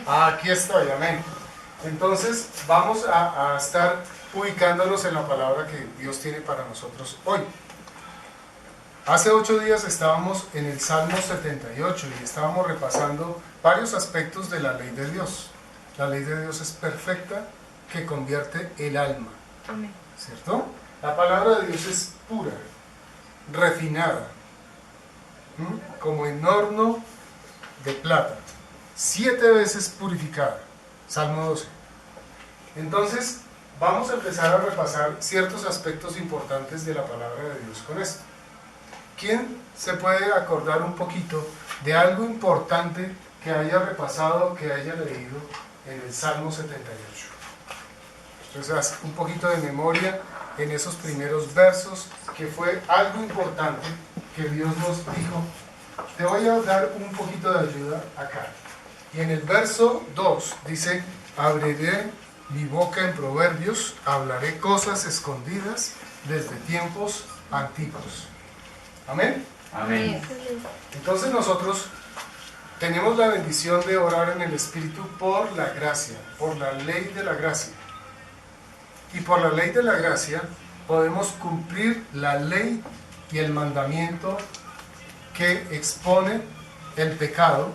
Aquí estoy, amén. Entonces vamos a estar ubicándonos en la palabra que Dios tiene para nosotros hoy. Hace 8 días estábamos en el Salmo 78 y estábamos repasando varios aspectos de la ley de Dios. La ley de Dios es perfecta, que convierte el alma. Amén. ¿Cierto? La palabra de Dios es pura, refinada, como en horno de plata, 7 veces purificada. Salmo 12. Entonces, vamos a empezar a repasar ciertos aspectos importantes de la palabra de Dios con esto. ¿Quién se puede acordar un poquito de algo importante que haya repasado, que haya leído en el Salmo 78? Entonces, haz un poquito de memoria en esos primeros versos, que fue algo importante que Dios nos dijo. Te voy a dar un poquito de ayuda acá. Y en el verso 2 dice: abriré mi boca en proverbios, hablaré cosas escondidas desde tiempos antiguos. ¿Amén? Amén. Entonces nosotros tenemos la bendición de orar en el Espíritu por la gracia, por la ley de la gracia. Y por la ley de la gracia podemos cumplir la ley y el mandamiento que expone el pecado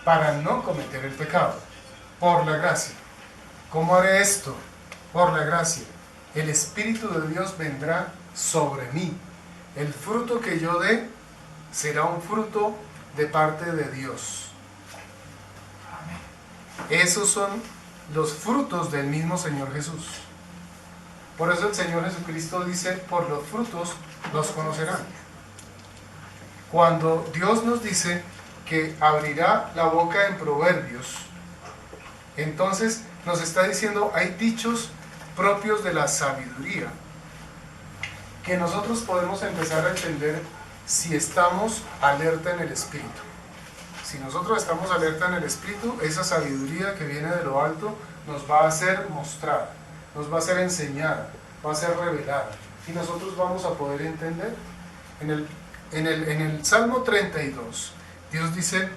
para no cometer el pecado, por la gracia. ¿Cómo haré esto? Por la gracia. El Espíritu de Dios vendrá sobre mí. El fruto que yo dé será un fruto de parte de Dios. Esos son los frutos del mismo Señor Jesús. Por eso el Señor Jesucristo dice: por los frutos los conocerán. Cuando Dios nos dice que abrirá la boca en proverbios, entonces nos está diciendo, hay dichos propios de la sabiduría que nosotros podemos empezar a entender si estamos alerta en el Espíritu. Si nosotros estamos alerta en el Espíritu, esa sabiduría que viene de lo alto nos va a ser mostrada, nos va a ser enseñada, va a ser revelada, y nosotros vamos a poder entender. En el Salmo 32, Dios dice: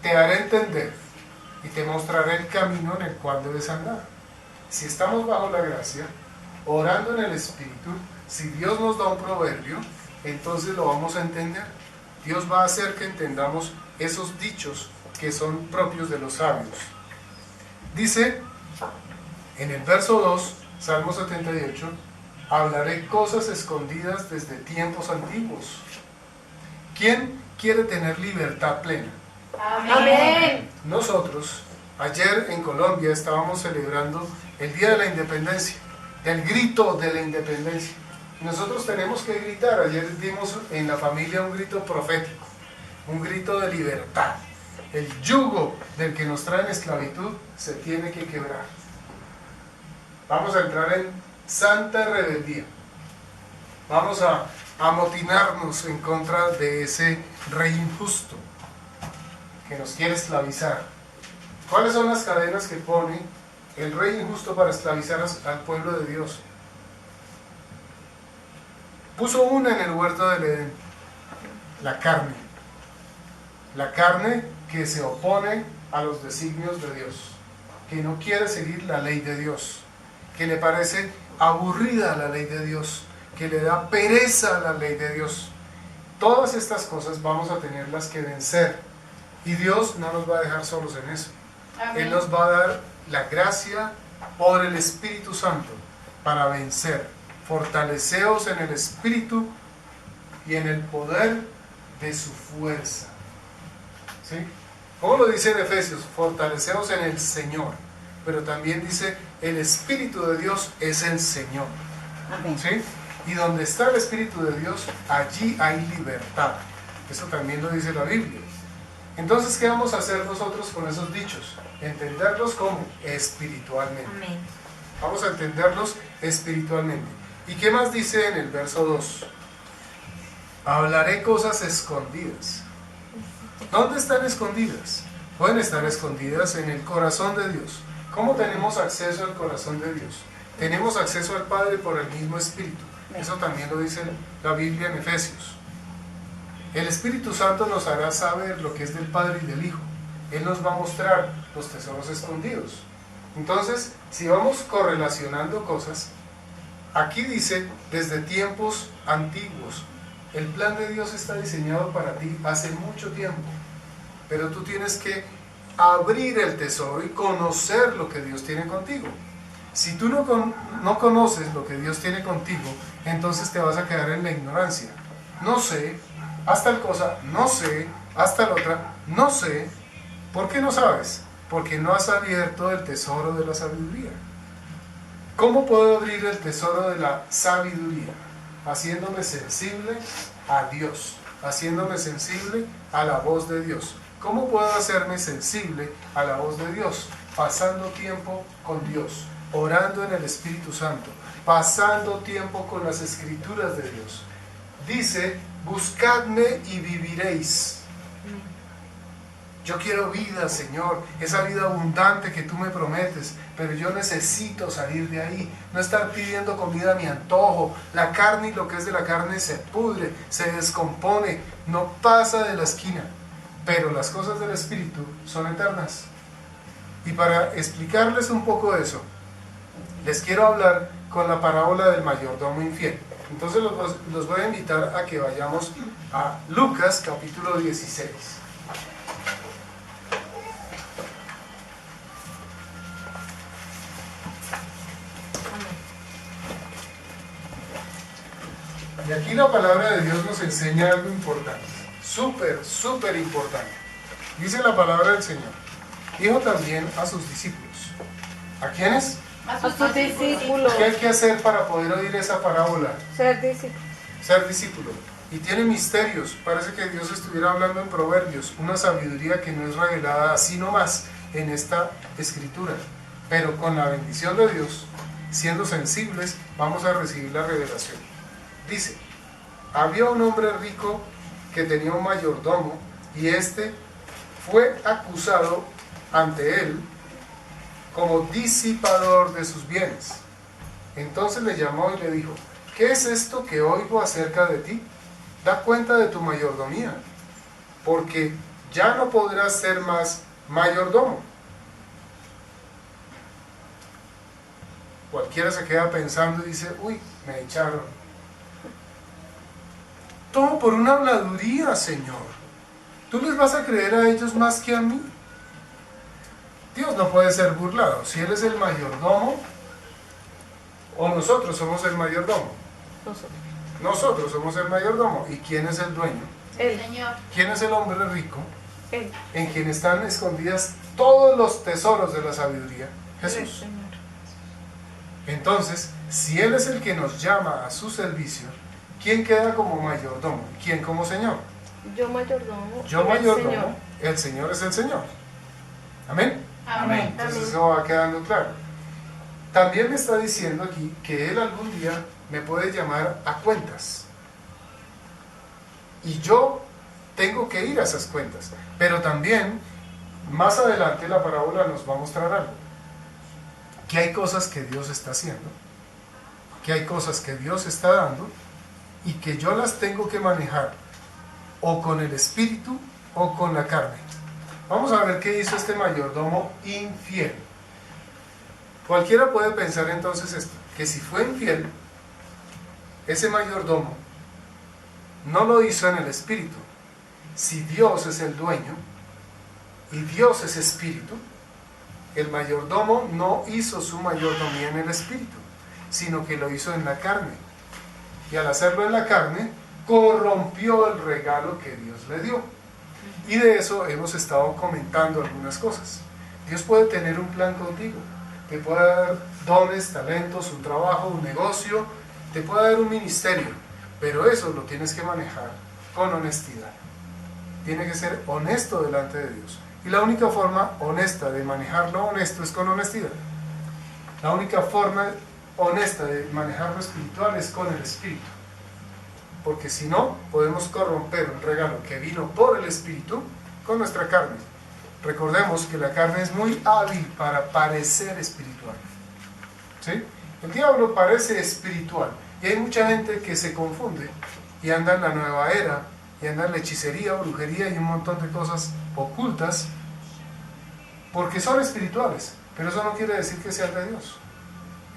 te haré entender y te mostraré el camino en el cual debes andar. Si estamos bajo la gracia, orando en el Espíritu, si Dios nos da un proverbio, entonces lo vamos a entender. Dios va a hacer que entendamos esos dichos que son propios de los sabios. Dice en el verso 2, Salmo 78, hablaré cosas escondidas desde tiempos antiguos. ¿Quién quiere tener libertad plena? Amén. Nosotros, ayer en Colombia, estábamos celebrando el Día de la Independencia, el grito de la independencia. Nosotros tenemos que gritar. Ayer dimos en la familia un grito profético, un grito de libertad. El yugo del que nos trae en esclavitud se tiene que quebrar. Vamos a entrar en santa rebeldía. Vamos a amotinarnos en contra de ese rey injusto que nos quiere esclavizar. ¿Cuáles son las cadenas que pone el rey injusto para esclavizar al pueblo de Dios? Puso una en el huerto del Edén: la carne. La carne que se opone a los designios de Dios, que no quiere seguir la ley de Dios, que le parece aburrida la ley de Dios, que le da pereza la ley de Dios. Todas estas cosas vamos a tenerlas que vencer, y Dios no nos va a dejar solos en eso. Amén. Él nos va a dar la gracia por el Espíritu Santo para vencer. Fortaleceos en el Espíritu y en el poder de su fuerza. ¿Sí? ¿Cómo lo dice en Efesios? Fortaleceos en el Señor. Pero también dice: el Espíritu de Dios es el Señor. Amén. ¿Sí? Y donde está el Espíritu de Dios, allí hay libertad. Eso también lo dice la Biblia. Entonces, ¿qué vamos a hacer nosotros con esos dichos? Entenderlos como espiritualmente. Amén. Vamos a entenderlos espiritualmente. ¿Y qué más dice en el verso 2? Hablaré cosas escondidas. ¿Dónde están escondidas? Pueden estar escondidas en el corazón de Dios. ¿Cómo tenemos acceso al corazón de Dios? Tenemos acceso al Padre por el mismo Espíritu. Eso también lo dice la Biblia en Efesios. El Espíritu Santo nos hará saber lo que es del Padre y del Hijo. Él nos va a mostrar los tesoros escondidos. Entonces, si vamos correlacionando cosas, aquí dice, desde tiempos antiguos, el plan de Dios está diseñado para ti hace mucho tiempo, pero tú tienes que abrir el tesoro y conocer lo que Dios tiene contigo. Si tú no conoces lo que Dios tiene contigo, entonces te vas a quedar en la ignorancia. No sé, haz tal cosa, no sé, haz tal otra, no sé. ¿Por qué no sabes? Porque no has abierto el tesoro de la sabiduría. ¿Cómo puedo abrir el tesoro de la sabiduría? Haciéndome sensible a Dios, haciéndome sensible a la voz de Dios. ¿Cómo puedo hacerme sensible a la voz de Dios? Pasando tiempo con Dios, orando en el Espíritu Santo, pasando tiempo con las Escrituras de Dios. Dice, buscadme y viviréis. Yo quiero vida, Señor, esa vida abundante que tú me prometes, pero yo necesito salir de ahí, no estar pidiendo comida a mi antojo. La carne y lo que es de la carne se pudre, se descompone, no pasa de la esquina, pero las cosas del Espíritu son eternas. Y para explicarles un poco de eso, les quiero hablar con la parábola del mayordomo infiel. Entonces los voy a invitar a que vayamos a Lucas capítulo 16. Y aquí la palabra de Dios nos enseña algo importante, súper importante. Dice la palabra del Señor, dijo también a sus discípulos. ¿A quiénes? A sus discípulos. ¿Qué hay que hacer para poder oír esa parábola? Ser discípulos. Ser discípulo. Y tiene misterios, parece que Dios estuviera hablando en proverbios, una sabiduría que no es revelada así nomás en esta escritura. Pero con la bendición de Dios, siendo sensibles, vamos a recibir la revelación. Dice, había un hombre rico que tenía un mayordomo y éste fue acusado ante él como disipador de sus bienes. Entonces le llamó y le dijo, ¿qué es esto que oigo acerca de ti? Da cuenta de tu mayordomía, porque ya no podrás ser más mayordomo. Cualquiera se queda pensando y dice, uy, me echaron. Todo por una habladuría, Señor. ¿Tú les vas a creer a ellos más que a mí? Dios no puede ser burlado. Si Él es el mayordomo, o nosotros somos el mayordomo. Nosotros somos el mayordomo. ¿Y quién es el dueño? El Señor. ¿Quién es el hombre rico? Él. En quien están escondidas todos los tesoros de la sabiduría. Jesús. Entonces, si Él es el que nos llama a su servicio, ¿quién queda como mayordomo? ¿Quién como Señor? Yo mayordomo. Yo mayordomo, el Señor es el Señor. ¿Amén? Amén. Entonces eso va quedando claro. También me está diciendo aquí que Él algún día me puede llamar a cuentas. Y yo tengo que ir a esas cuentas. Pero también, más adelante la parábola nos va a mostrar algo. Que hay cosas que Dios está haciendo, que hay cosas que Dios está dando, y que yo las tengo que manejar o con el espíritu o con la carne. Vamos a ver qué hizo este mayordomo infiel. Cualquiera puede pensar entonces esto, que si fue infiel, ese mayordomo no lo hizo en el espíritu. Si Dios es el dueño y Dios es espíritu, el mayordomo no hizo su mayordomía en el espíritu, sino que lo hizo en la carne. Y al hacerlo en la carne, corrompió el regalo que Dios le dio. Y de eso hemos estado comentando algunas cosas. Dios puede tener un plan contigo. Te puede dar dones, talentos, un trabajo, un negocio. Te puede dar un ministerio. Pero eso lo tienes que manejar con honestidad. Tiene que ser honesto delante de Dios. Y la única forma honesta de manejar lo honesto es con honestidad. La única forma honesta de manejar lo espiritual es con el espíritu, porque si no podemos corromper un regalo que vino por el espíritu con nuestra carne. Recordemos que la carne es muy hábil para parecer espiritual, ¿sí? El diablo parece espiritual y hay mucha gente que se confunde y anda en la nueva era y anda en la hechicería, brujería y un montón de cosas ocultas porque son espirituales, pero eso no quiere decir que sean de Dios.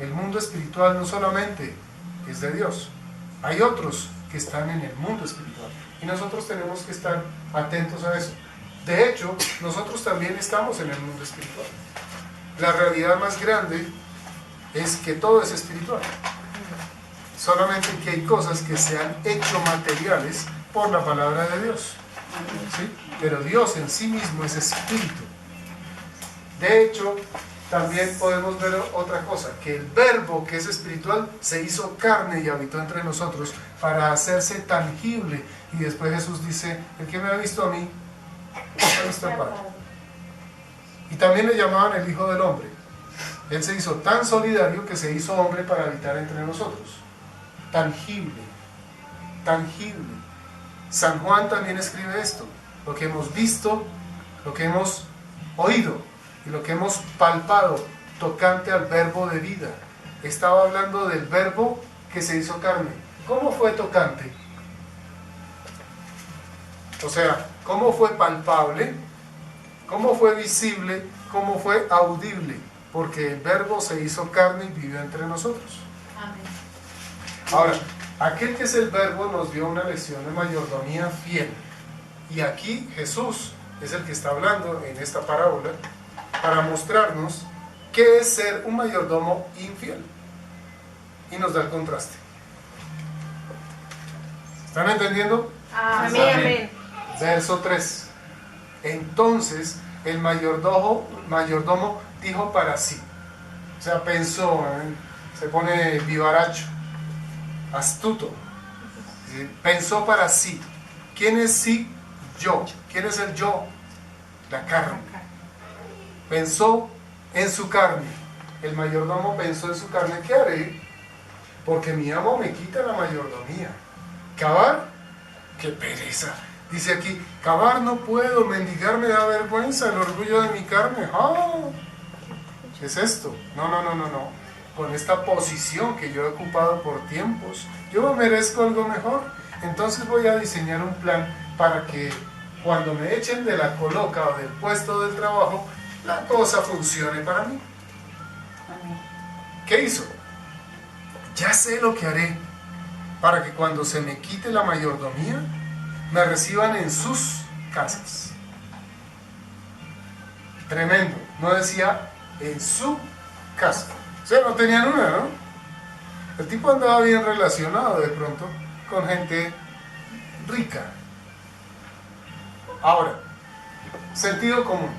El mundo espiritual no solamente es de Dios, hay otros que están en el mundo espiritual y nosotros tenemos que estar atentos a eso. De hecho, nosotros también estamos en el mundo espiritual. La realidad más grande es que todo es espiritual, solamente que hay cosas que se han hecho materiales por la palabra de Dios, ¿sí? Pero Dios en sí mismo es espíritu. De hecho, también podemos ver otra cosa, que el verbo que es espiritual se hizo carne y habitó entre nosotros para hacerse tangible. Y después Jesús dice, el que me ha visto a mí, ha visto al Padre. Y también le llamaban el Hijo del Hombre. Él se hizo tan solidario que se hizo hombre para habitar entre nosotros. Tangible, tangible. San Juan también escribe esto, lo que hemos visto, lo que hemos oído y lo que hemos palpado tocante al verbo de vida. Estaba hablando del verbo que se hizo carne. ¿Cómo fue tocante? O sea, ¿cómo fue palpable? ¿Cómo fue visible? ¿Cómo fue audible? Porque el verbo se hizo carne y vivió entre nosotros. Amén. Ahora, aquel que es el verbo nos dio una lección de mayordomía fiel. Y aquí Jesús es el que está hablando en esta parábola para mostrarnos qué es ser un mayordomo infiel. Y nos da el contraste. ¿Están entendiendo? Amén. Amén. Verso 3. Entonces el mayordomo dijo para sí. O sea, pensó, se pone vivaracho, astuto. Pensó para sí. ¿Quién es sí? Yo. ¿Quién es el yo? La carne. Pensó en su carne. El mayordomo pensó en su carne. ¿Qué haré? Porque mi amo me quita la mayordomía. ¿Cavar? ¡Qué pereza! Dice aquí, cavar no puedo, mendigar me da vergüenza, el orgullo de mi carne. ¡Ah! ¿Qué es esto? No. Con esta posición que yo he ocupado por tiempos, yo merezco algo mejor. Entonces voy a diseñar un plan para que cuando me echen de la coloca o del puesto del trabajo, la cosa funcione para mí. ¿Qué hizo? Ya sé lo que haré para que cuando se me quite la mayordomía, me reciban en sus casas. Tremendo. No decía en su casa. O sea, no tenían una, ¿no? El tipo andaba bien relacionado de pronto con gente rica. Ahora, sentido común.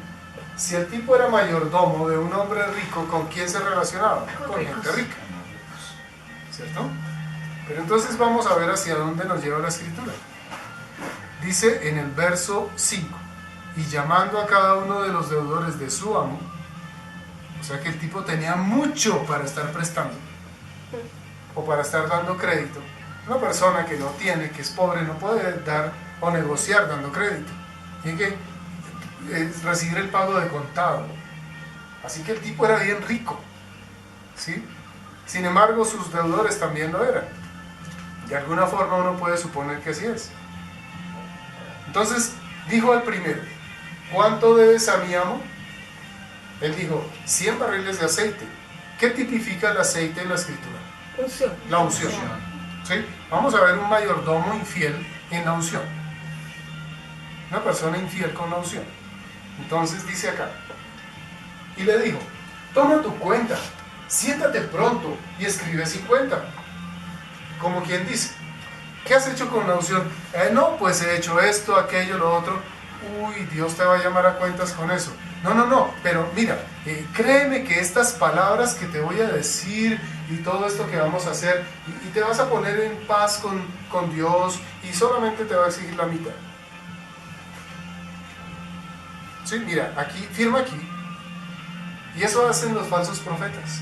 Si el tipo era mayordomo de un hombre rico, ¿con quién se relacionaba? Con gente rica. ¿Cierto? Pero entonces vamos a ver hacia dónde nos lleva la escritura. Dice en el verso 5, y llamando a cada uno de los deudores de su amo, o sea que el tipo tenía mucho para estar prestando, o para estar dando crédito. Una persona que no tiene, que es pobre, no puede dar o negociar dando crédito. Tiene que recibir el pago de contado. Así que el tipo era bien rico, ¿sí? Sin embargo, sus deudores también lo eran. De alguna forma uno puede suponer que así es. Entonces dijo al primero, ¿cuánto debes a mi amo? Él dijo, 100 barriles de aceite. ¿Qué tipifica el aceite en la escritura? Unción. La unción. ¿Sí? Vamos a ver un mayordomo infiel en la unción. Una persona infiel con la unción. Entonces dice acá, y le dijo, toma tu cuenta, siéntate pronto y escribe 50. Como quien dice, ¿qué has hecho con la unción? No, pues he hecho esto, aquello, lo otro. Uy, Dios te va a llamar a cuentas con eso. No, pero mira, créeme que estas palabras que te voy a decir y todo esto que vamos a hacer, y te vas a poner en paz con Dios y solamente te va a exigir la mitad. Sí, mira, aquí, firma aquí. Y eso hacen los falsos profetas.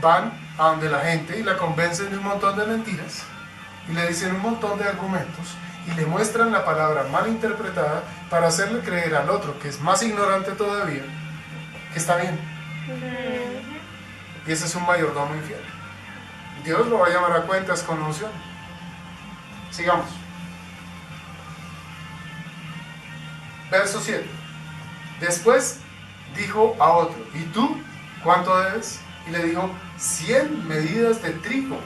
Van a donde la gente y la convencen de un montón de mentiras y le dicen un montón de argumentos y le muestran la palabra mal interpretada para hacerle creer al otro, que es más ignorante todavía, que está bien. Y ese es un mayordomo infiel. Dios lo va a llamar a cuentas con unción. Sigamos. Verso 7. Después dijo a otro, ¿y tú cuánto debes? Y le dijo, 100 medidas de trigo.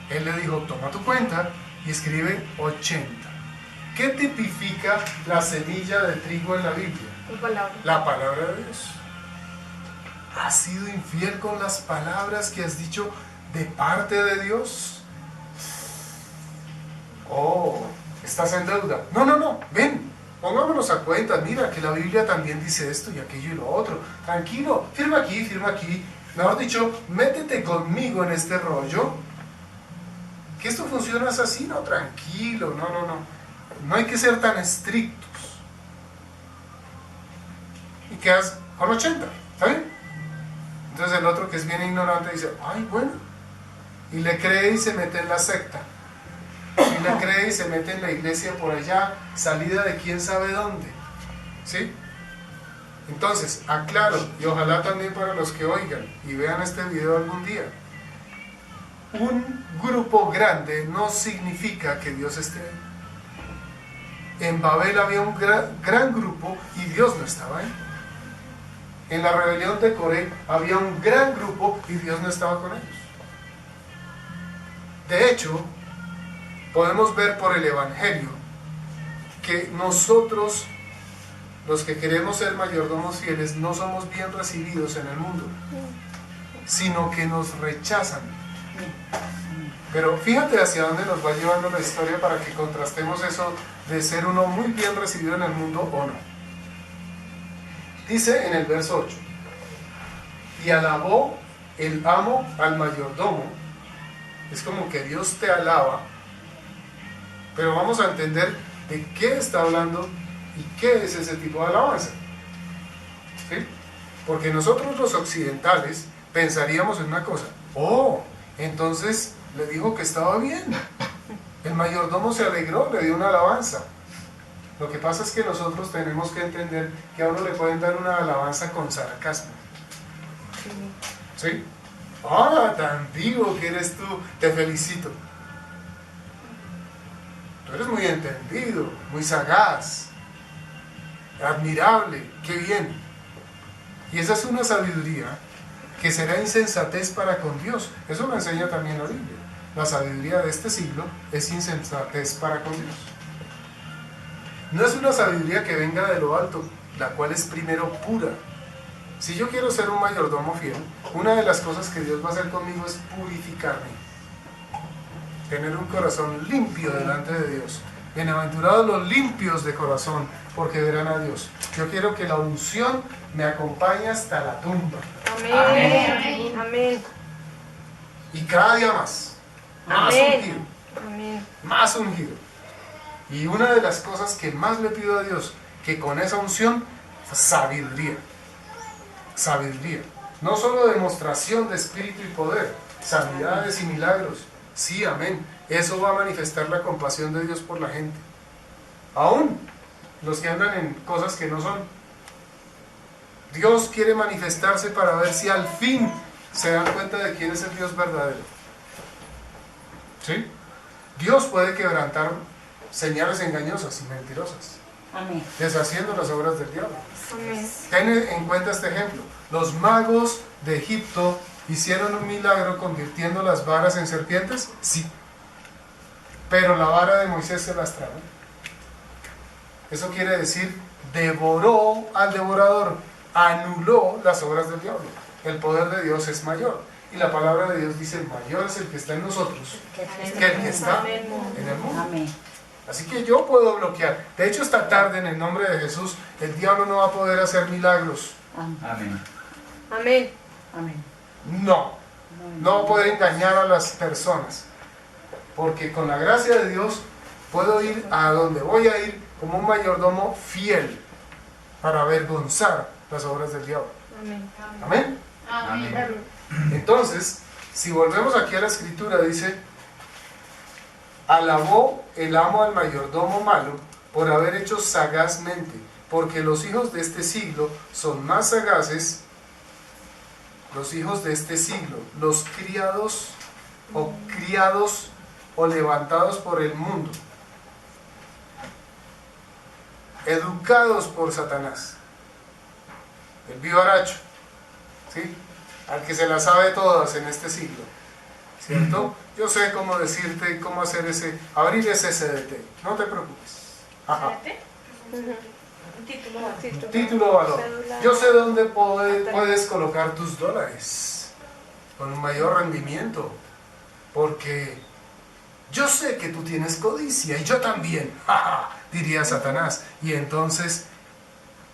Él le dijo, toma tu cuenta y escribe 80. ¿Qué tipifica la semilla de trigo en la Biblia? Tu palabra. La palabra de Dios. ¿Has sido infiel con las palabras que has dicho de parte de Dios? Oh, ¿estás en deuda? No, ven, pongámonos a cuenta. Mira que la Biblia también dice esto y aquello y lo otro. Tranquilo, firma aquí. Mejor dicho, métete conmigo en este rollo. Que esto funciona así, no, tranquilo, no. No hay que ser tan estrictos. Y quedas con 80, ¿está bien? Entonces el otro, que es bien ignorante, dice, ay, bueno. Y le cree y se mete en la secta. Y le cree y se mete en la iglesia por allá, salida de quién sabe dónde. ¿Sí? Entonces, aclaro, y ojalá también para los que oigan y vean este video algún día, un grupo grande no significa que Dios esté ahí. En Babel había un gran grupo y Dios no estaba ahí. En la rebelión de Coré había un gran grupo y Dios no estaba con ellos. De hecho, podemos ver por el Evangelio que nosotros, los que queremos ser mayordomos fieles, no somos bien recibidos en el mundo, sino que nos rechazan. Pero fíjate hacia dónde nos va llevando la historia para que contrastemos eso de ser uno muy bien recibido en el mundo o no. Dice en el verso 8, y alabó el amo al mayordomo. Es como que Dios te alaba, pero vamos a entender de qué está hablando y qué es ese tipo de alabanza. ¿Sí? Porque nosotros los occidentales pensaríamos en una cosa, entonces le dijo que estaba bien. El mayordomo se alegró, le dio una alabanza. Lo que pasa es que nosotros tenemos que entender que a uno le pueden dar una alabanza con sarcasmo. ¿Sí? Tan vivo que eres tú, te felicito. Tú eres muy entendido, muy sagaz, admirable, qué bien. Y esa es una sabiduría que será insensatez para con Dios. Eso lo enseña también la Biblia. La sabiduría de este siglo es insensatez para con Dios. No es una sabiduría que venga de lo alto, la cual es primero pura. Si yo quiero ser un mayordomo fiel, una de las cosas que Dios va a hacer conmigo es purificarme. Tener un corazón limpio delante de Dios. Bienaventurados los limpios de corazón, porque verán a Dios. Yo quiero que la unción me acompañe hasta la tumba. Amén. Y cada día más. Más ungido. Amén. Más ungido. Y una de las cosas que más le pido a Dios, que con esa unción, sabiduría. Sabiduría. No solo demostración de espíritu y poder, sanidades y milagros. Sí, amén. Eso va a manifestar la compasión de Dios por la gente. Aún los que andan en cosas que no son. Dios quiere manifestarse para ver si al fin se dan cuenta de quién es el Dios verdadero. ¿Sí? Dios puede quebrantar señales engañosas y mentirosas. Amén. Deshaciendo las obras del diablo. Amén. Ten en cuenta este ejemplo. Los magos de Egipto hicieron un milagro convirtiendo las varas en serpientes, sí. Pero la vara de Moisés se las tragó. Eso quiere decir, devoró al devorador, anuló las obras del diablo. El poder de Dios es mayor. Y la palabra de Dios dice, mayor es el que está en nosotros que el que está en el mundo. Amén. Así que yo puedo bloquear. De hecho, esta tarde, en el nombre de Jesús, el diablo no va a poder hacer milagros. Amén. Amén. Amén. No va a poder engañar a las personas. Porque con la gracia de Dios puedo ir a donde voy a ir como un mayordomo fiel para avergonzar las obras del diablo. Amén. Amén. Amén. Entonces, si volvemos aquí a la escritura, dice, alabó el amo al mayordomo malo por haber hecho sagazmente, porque los hijos de este siglo son más sagaces, los hijos de este siglo, los criados o levantados por el mundo, educados por Satanás. el vivaracho, ¿sí? Al que se las sabe todas en este siglo, ¿cierto? Yo sé cómo decirte cómo hacer abrir ese CDT, no te preocupes. Ajá. Un título. Título o valor. Cédula. Yo sé dónde puedes colocar tus dólares con un mayor rendimiento, porque yo sé que tú tienes codicia y yo también, jaja, diría Satanás. Y entonces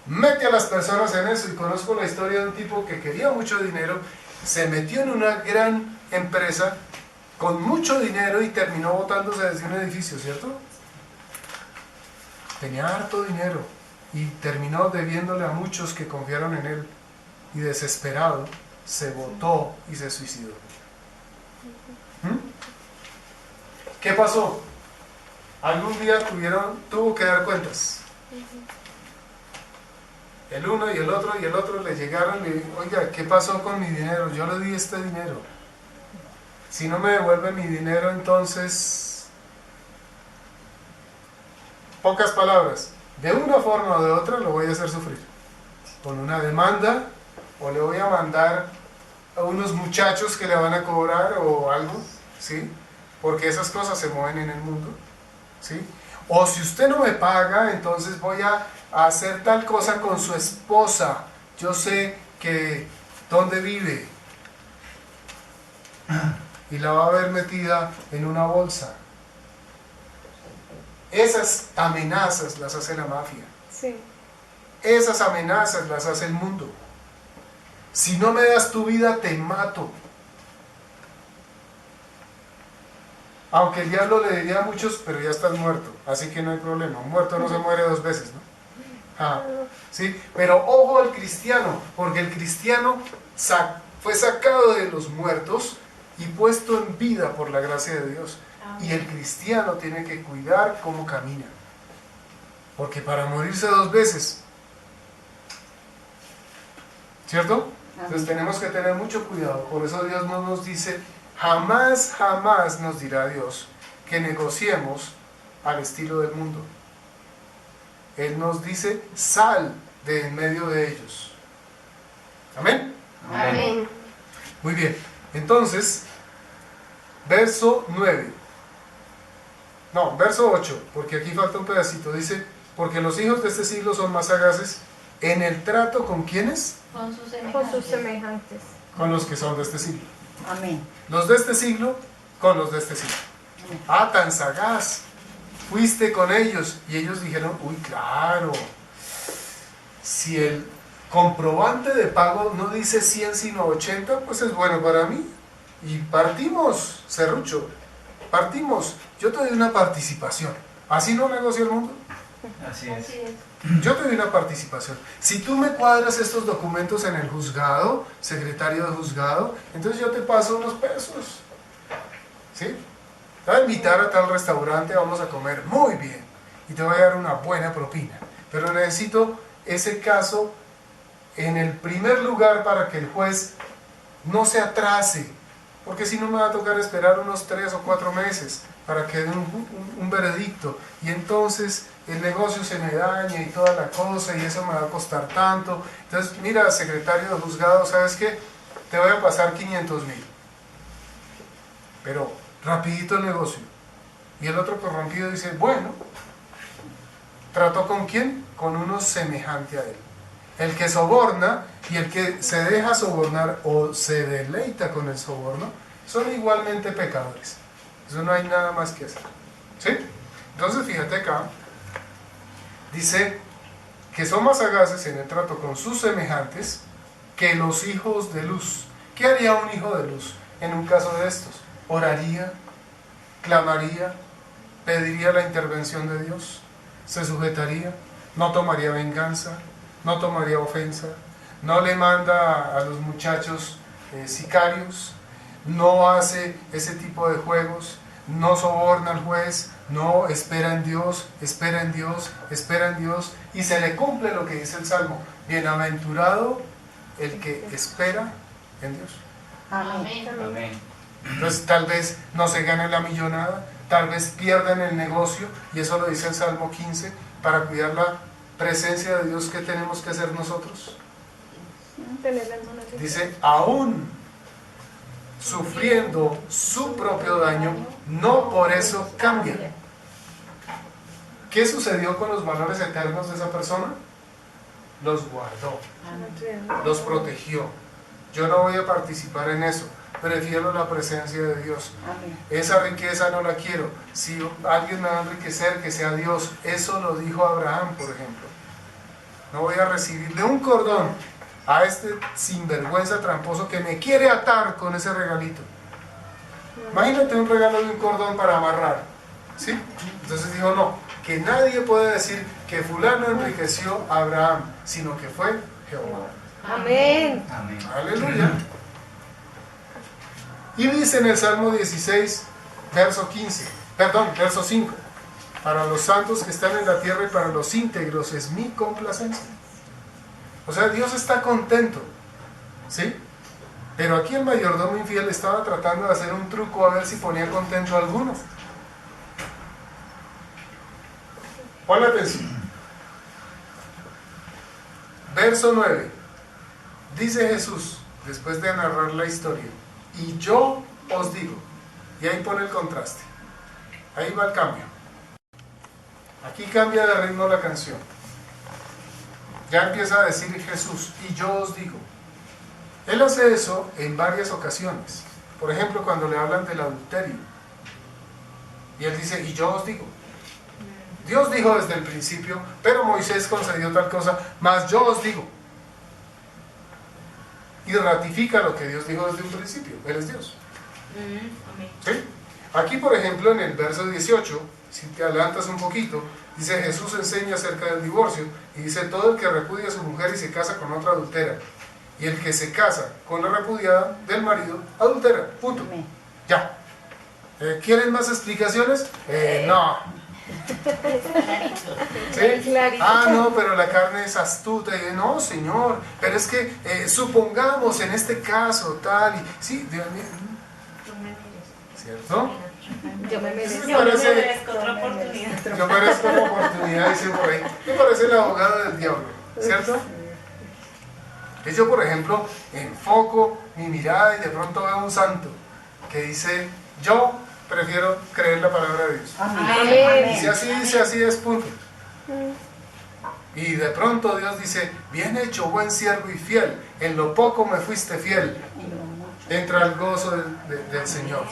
mete a las personas en eso. Y conozco la historia de un tipo que quería mucho dinero, se metió en una gran empresa con mucho dinero y terminó botándose desde un edificio, ¿cierto? Tenía harto dinero y terminó debiéndole a muchos que confiaron en él, y desesperado se botó y se suicidó. ¿Qué pasó? Algún día tuvo que dar cuentas. El uno y el otro le llegaron y le dijeron: oiga, ¿qué pasó con mi dinero? Yo le di este dinero. Si no me devuelve mi dinero, entonces, pocas palabras, de una forma o de otra lo voy a hacer sufrir. Con una demanda, o le voy a mandar a unos muchachos que le van a cobrar o algo, ¿sí? Porque esas cosas se mueven en el mundo, ¿sí? O si usted no me paga, entonces voy a hacer tal cosa con su esposa. Yo sé que dónde vive y la va a ver metida en una bolsa. Esas amenazas las hace la mafia. Sí. Esas amenazas las hace el mundo. Si no me das tu vida, te mato. Aunque el diablo le diría a muchos: pero ya estás muerto, así que no hay problema. Un muerto no se muere dos veces, ¿no? ¿Sí? Pero ojo al cristiano, porque el cristiano fue sacado de los muertos y puesto en vida por la gracia de Dios. Y el cristiano tiene que cuidar cómo camina, porque para morirse dos veces, ¿cierto? Entonces tenemos que tener mucho cuidado. Por eso Dios no nos dice, jamás nos dirá Dios que negociemos al estilo del mundo. Él nos dice: sal de en medio de ellos. ¿Amén? Amén. Muy bien. Entonces, verso 9. No, verso 8, porque aquí falta un pedacito. Dice: porque los hijos de este siglo son más sagaces en el trato ¿con quiénes? Con sus Con sus semejantes. Con los que son de este siglo. Amén. Los de este siglo con los de este siglo. Ah, tan sagaz. Fuiste con ellos y ellos dijeron: uy, claro, si el comprobante de pago no dice 100 sino 80, pues es bueno para mí. Y partimos, serrucho, partimos. Yo te doy una participación. ¿Así no negocia el mundo? Así es. Yo te doy una participación. Si tú me cuadras estos documentos en el juzgado, secretario de juzgado, entonces yo te paso unos pesos. ¿Sí? Te voy a invitar a tal restaurante, vamos a comer muy bien y te voy a dar una buena propina. Pero necesito ese caso en el primer lugar para que el juez no se atrase, porque si no me va a tocar esperar unos 3 o 4 meses para que dé un veredicto, y entonces el negocio se me daña y toda la cosa, y eso me va a costar tanto. Entonces, mira, secretario de juzgado, ¿sabes qué? Te voy a pasar 500,000, pero rapidito el negocio. Y el otro corrompido dice: bueno, ¿trató con quién? Con uno semejante a él. El que soborna y el que se deja sobornar o se deleita con el soborno son igualmente pecadores. Eso no hay nada más que hacer. ¿Sí? Entonces fíjate acá, dice que son más sagaces en el trato con sus semejantes que los hijos de luz. ¿Qué haría un hijo de luz en un caso de estos? Oraría, clamaría, pediría la intervención de Dios, se sujetaría, no tomaría venganza, no tomaría ofensa, no le manda a los muchachos sicarios, no hace ese tipo de juegos, no soborna al juez, no espera en Dios, espera en Dios, espera en Dios, y se le cumple lo que dice el Salmo: bienaventurado el que espera en Dios. Amén. Amén. Entonces tal vez no se gane la millonada, tal vez pierdan el negocio, y eso lo dice el Salmo 15, para cuidar la presencia de Dios. ¿Qué tenemos que hacer nosotros? Tener las manos limpias. Dice, aún sufriendo su propio daño, no por eso cambia. ¿Qué sucedió con los valores eternos de esa persona? Los guardó, los protegió. Yo no voy a participar en eso, prefiero la presencia de Dios. Esa riqueza no la quiero. Si alguien me va a enriquecer, que sea Dios. Eso lo dijo Abraham, por ejemplo. No voy a recibirle un cordón a este sinvergüenza tramposo que me quiere atar con ese regalito. Imagínate un regalo de un cordón para amarrar, ¿sí? Entonces dijo, no, que nadie puede decir que fulano enriqueció a Abraham, sino que fue Jehová. Amén. Aleluya. Y dice en el Salmo 16, verso 5, para los santos que están en la tierra y para los íntegros es mi complacencia. O sea, Dios está contento, ¿sí? Pero aquí el mayordomo infiel estaba tratando de hacer un truco a ver si ponía contento a alguno. Ponle atención. Verso 9. Dice Jesús, después de narrar la historia, y yo os digo, y ahí pone el contraste. Ahí va el cambio. Aquí cambia de ritmo la canción. Ya empieza a decir Jesús, y yo os digo. Él hace eso en varias ocasiones. Por ejemplo, cuando le hablan del adulterio. Y él dice, y yo os digo. Dios dijo desde el principio, pero Moisés concedió tal cosa, mas yo os digo. Y ratifica lo que Dios dijo desde un principio. Él es Dios. ¿Sí? Aquí, por ejemplo, en el verso 18, si te adelantas un poquito, dice Jesús enseña acerca del divorcio y dice, todo el que repudia a su mujer y se casa con otra adultera, y el que se casa con la repudiada del marido adultera, punto. Ya. ¿Quieren más explicaciones? No. ¿Sí? Ah, no, pero la carne es astuta. Y no, Señor, pero es que supongamos en este caso tal y sí, Dios mío, ¿cierto? Yo me merezco. Me parece- Yo merezco otra oportunidad. Yo merezco una oportunidad, dice por ahí. Me parece el abogado del diablo, ¿cierto? Que yo, por ejemplo, enfoco mi mirada y de pronto veo un santo que dice, yo prefiero creer la palabra de Dios. Amén. Y si así dice, así es, punto. Y de pronto Dios dice, bien hecho, buen siervo y fiel, en lo poco me fuiste fiel, entra al gozo del Señor.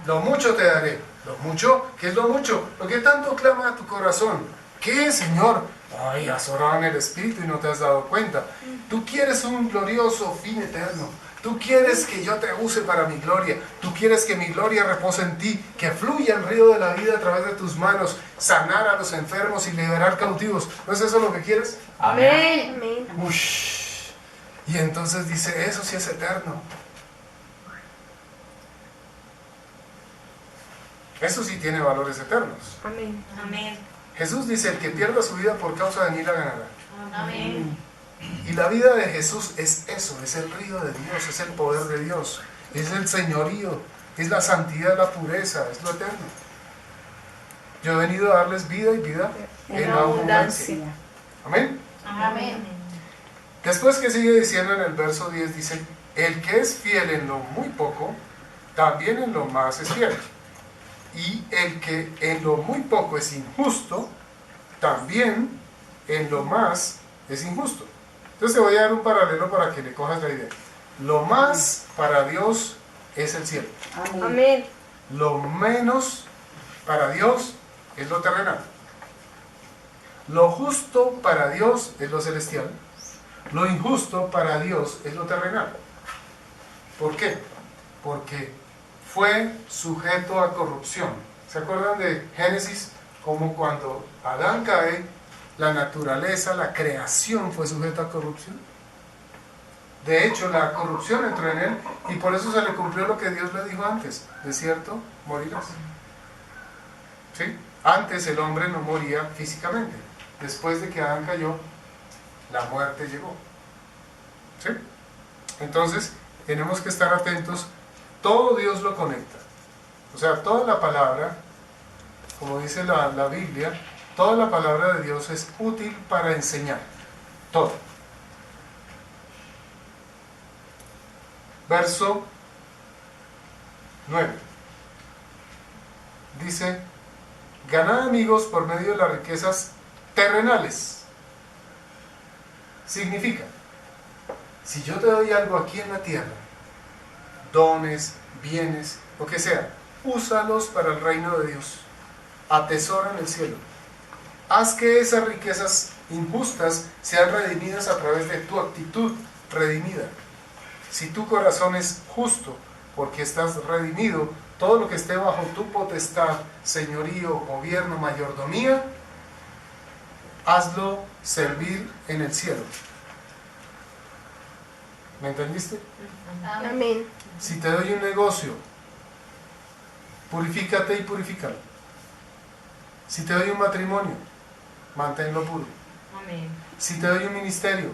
Lo mucho te daré. Lo mucho, ¿qué es lo mucho? Lo que tanto clama a tu corazón. ¿Qué, Señor? Ay, has orado en el Espíritu y no te has dado cuenta. Tú quieres un glorioso fin eterno. Tú quieres que yo te use para mi gloria. Tú quieres que mi gloria repose en ti, que fluya el río de la vida a través de tus manos, sanar a los enfermos y liberar cautivos. ¿No es eso lo que quieres? Amén. Amén. Ush. Y entonces dice, eso sí es eterno. Eso sí tiene valores eternos. Amén. Amén. Jesús dice, el que pierda su vida por causa de mí la ganará. Amén. Y la vida de Jesús es eso, es el río de Dios, es el poder de Dios, es el señorío, es la santidad, la pureza, es lo eterno. Yo he venido a darles vida y vida en abundancia. Amén. Amén. Después que sigue diciendo en el verso 10, dice, el que es fiel en lo muy poco, también en lo más es fiel. Y el que en lo muy poco es injusto, también en lo más es injusto. Entonces te voy a dar un paralelo para que le cojas la idea. Lo más para Dios es el cielo. Amén. Lo menos para Dios es lo terrenal. Lo justo para Dios es lo celestial. Lo injusto para Dios es lo terrenal. ¿Por qué? Porque fue sujeto a corrupción. ¿Se acuerdan de Génesis? Como cuando Adán cae, la naturaleza, la creación fue sujeta a corrupción. De hecho, la corrupción entró en él y por eso se le cumplió lo que Dios le dijo antes. De cierto, morirás. ¿Sí? Antes el hombre no moría físicamente. Después de que Adán cayó, la muerte llegó. ¿Sí? Entonces, tenemos que estar atentos. Todo Dios lo conecta. O sea, toda la palabra, como dice la Biblia, toda la palabra de Dios es útil para enseñar. Todo. verso 9. Dice, ganad amigos por medio de las riquezas terrenales. Significa, si yo te doy algo aquí en la tierra, dones, bienes, lo que sea, úsalos para el reino de Dios. Atesora en el cielo. Haz que esas riquezas injustas sean redimidas a través de tu actitud redimida. Si tu corazón es justo, porque estás redimido, todo lo que esté bajo tu potestad, señorío, gobierno, mayordomía, hazlo servir en el cielo. ¿Me entendiste? Amén. Si te doy un negocio, purifícate y purifícalo. Si te doy un matrimonio, manténlo puro. Amén. Si te doy un ministerio,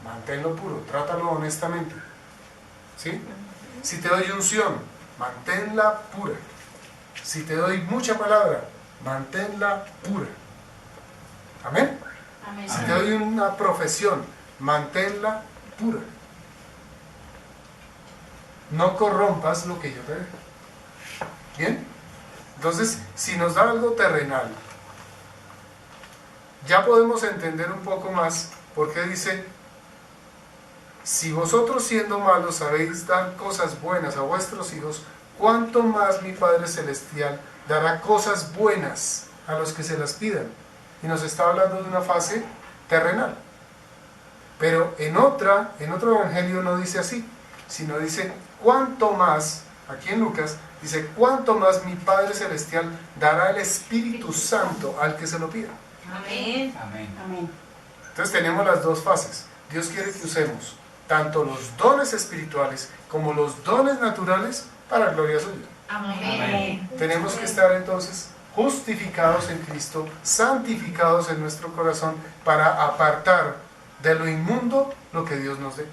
manténlo puro, trátalo honestamente. ¿Sí? Si te doy unción, manténla pura. Si te doy mucha palabra, manténla pura. Amén. Amén. Si te doy una profesión, manténla pura. No corrompas lo que yo te dejo. ¿Bien? Entonces, si nos da algo terrenal, ya podemos entender un poco más por qué dice, si vosotros siendo malos sabéis dar cosas buenas a vuestros hijos, ¿cuánto más mi Padre Celestial dará cosas buenas a los que se las pidan? Y nos está hablando de una fase terrenal. Pero en otro evangelio no dice así, sino dice, ¿cuánto más? Aquí en Lucas dice, ¿cuánto más mi Padre Celestial dará el Espíritu Santo al que se lo pida? Amén. Amén. Entonces tenemos las dos fases. Dios quiere que usemos tanto los dones espirituales como los dones naturales para gloria suya. Amén. Tenemos que estar entonces justificados en Cristo, santificados en nuestro corazón para apartar de lo inmundo lo que Dios nos dé.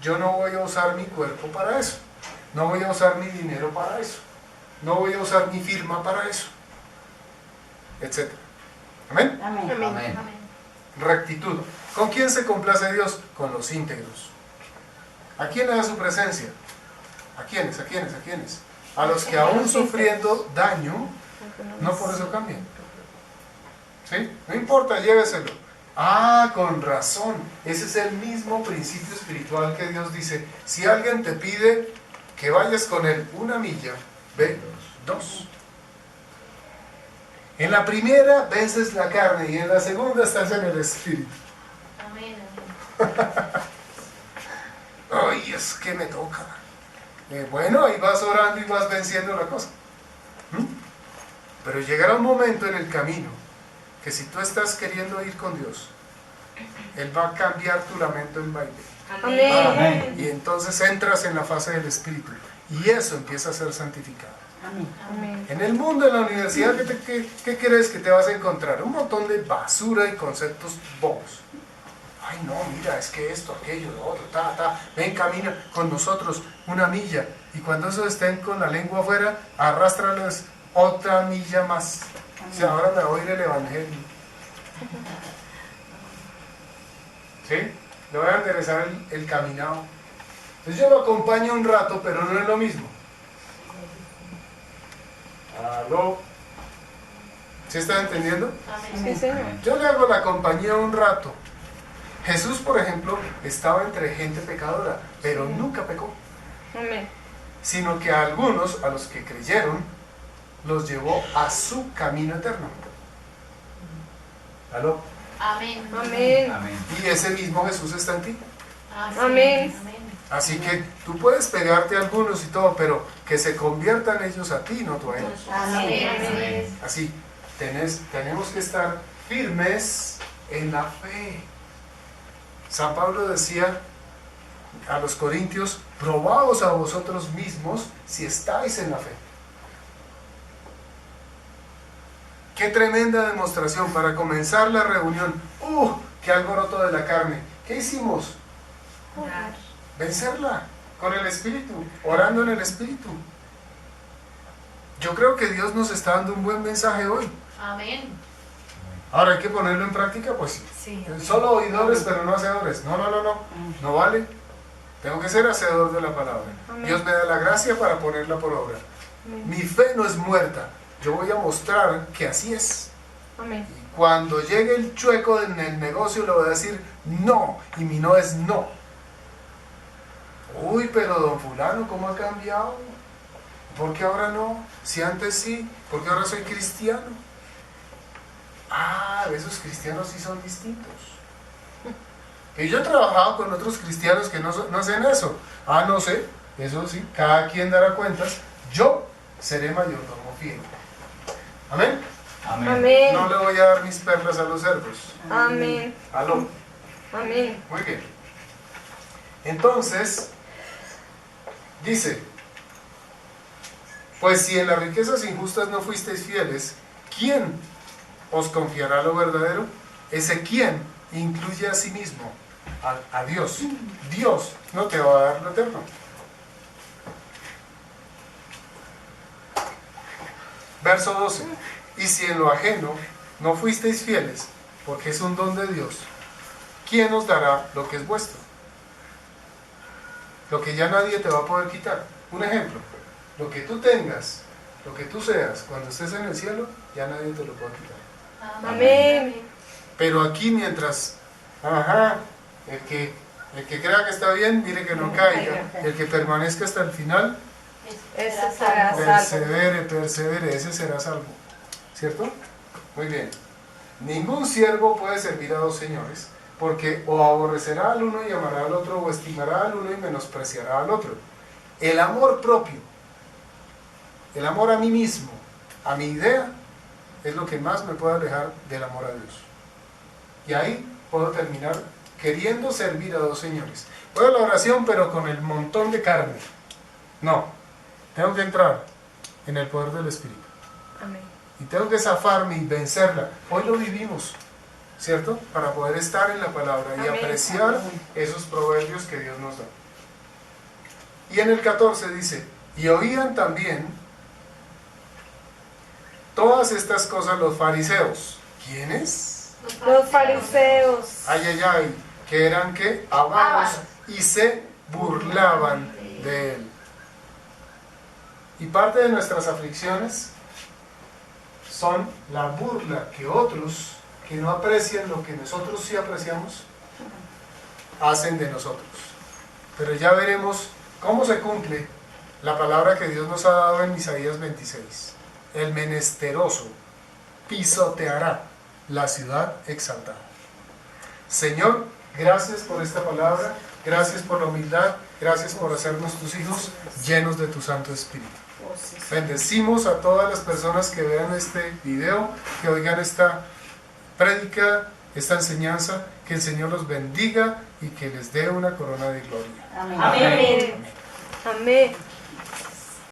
Yo no voy a usar mi cuerpo para eso, no voy a usar mi dinero para eso, no voy a usar mi firma para eso, etc. Amén. Amén. Amén. Rectitud. ¿Con quién se complace Dios? Con los íntegros. ¿A quién le da su presencia? ¿A quiénes? ¿A quiénes? ¿A quiénes? A los que aún sufriendo daño, no por eso cambian. ¿Sí? No importa, lléveselo. Ah, con razón. Ese es el mismo principio espiritual que Dios dice. Si alguien te pide que vayas con él 1 milla, ve 2. En la primera vences la carne y en la segunda estás en el espíritu. Amén. Ay, es que me toca. Bueno, ahí vas orando y vas venciendo la cosa. Pero llegará un momento en el camino que si tú estás queriendo ir con Dios, Él va a cambiar tu lamento en baile. Amén. Y entonces entras en la fase del Espíritu. Y eso empieza a ser santificado. Amén. Amén. En el mundo, en la universidad, ¿qué crees que te vas a encontrar? Un montón de basura y conceptos bobos. Ay, no, mira, es que esto, aquello, lo otro, ven, camina con nosotros 1 milla. Y cuando esos estén con la lengua afuera, arrástrales 1 milla más. O sea, ahora me voy a ir el evangelio. ¿Sí? Le voy a enderezar el caminado. Entonces yo lo acompaño un rato, pero no es lo mismo. ¿Aló? ¿Sí están entendiendo? Sí, Señor. Yo le hago la compañía un rato. Jesús, por ejemplo, estaba entre gente pecadora, pero nunca pecó. Amén. Sino que a algunos, a los que creyeron, los llevó a su camino eterno. ¿Aló? Amén. Amén. Y ese mismo Jesús está en ti. Amén. Así que tú puedes pegarte a algunos y todo, pero que se conviertan ellos a ti, no tú a ellos. Amén. Así, tenemos que estar firmes en la fe. San Pablo decía a los corintios, probaos a vosotros mismos si estáis en la fe. Qué tremenda demostración para comenzar la reunión. ¡Qué alboroto de la carne! ¿Qué hicimos? Vencerla con el Espíritu, orando en el Espíritu. Yo creo que Dios nos está dando un buen mensaje hoy. Amén. Ahora hay que ponerlo en práctica, pues Sí. solo oidores pero no hacedores. No vale. Tengo que ser hacedor de la palabra. Amén. Dios me da la gracia para ponerla por obra. Amén. Mi fe no es muerta. Yo voy a mostrar que así es. Amén. Y cuando llegue el chueco en el negocio le voy a decir no. Y mi no es no. Uy, pero don fulano, ¿cómo ha cambiado? ¿Por qué ahora no? Si antes sí, ¿por qué ahora soy cristiano? Ah, esos cristianos sí son distintos. Y yo he trabajado con otros cristianos que no hacen eso. Ah, no sé, eso sí, cada quien dará cuentas. Yo seré mayordomo fiel. Amén. Amén. No le voy a dar mis perlas a los cerdos. Amén. Aló. Amén. Muy bien. Entonces, dice, pues si en las riquezas injustas no fuisteis fieles, ¿quién os confiará lo verdadero? Ese quién incluye a sí mismo, a Dios. Dios no te va a dar lo eterno. Verso 12. Y si en lo ajeno no fuisteis fieles, porque es un don de Dios, ¿quién os dará lo que es vuestro? Lo que ya nadie te va a poder quitar. Un ejemplo, lo que tú tengas, lo que tú seas, cuando estés en el cielo, ya nadie te lo puede quitar. Amén. Pero aquí mientras, el que crea que está bien, mire que no caiga. El que permanezca hasta el final, Ese será salvo. persevere, ese será salvo. ¿Cierto? Muy bien. Ningún siervo puede servir a dos señores, porque o aborrecerá al uno y amará al otro, o estimará al uno y menospreciará al otro. El amor propio, el amor a mí mismo, a mi idea, es lo que más me puede alejar del amor a Dios. Y ahí puedo terminar queriendo servir a dos señores. Voy a la oración, pero con el montón de carne. No, tengo que entrar en el poder del Espíritu. Amén. Y tengo que zafarme y vencerla. Hoy lo vivimos, ¿cierto? Para poder estar en la palabra y Amén. apreciar esos proverbios que Dios nos da. Y en el 14 dice, y oían también todas estas cosas los fariseos. ¿Quiénes? Los fariseos. Ay, ay, ay, que eran que avaros y se burlaban de él. Y parte de nuestras aflicciones son la burla que otros que no aprecian lo que nosotros sí apreciamos hacen de nosotros. Pero ya veremos cómo se cumple la palabra que Dios nos ha dado en Isaías 26. El menesteroso pisoteará la ciudad exaltada. Señor, gracias por esta palabra, gracias por la humildad, gracias por hacernos tus hijos llenos de tu Santo Espíritu. Bendecimos a todas las personas que vean este video, que oigan esta prédica, esta enseñanza, que el Señor los bendiga y que les dé una corona de gloria. Amén. Amén.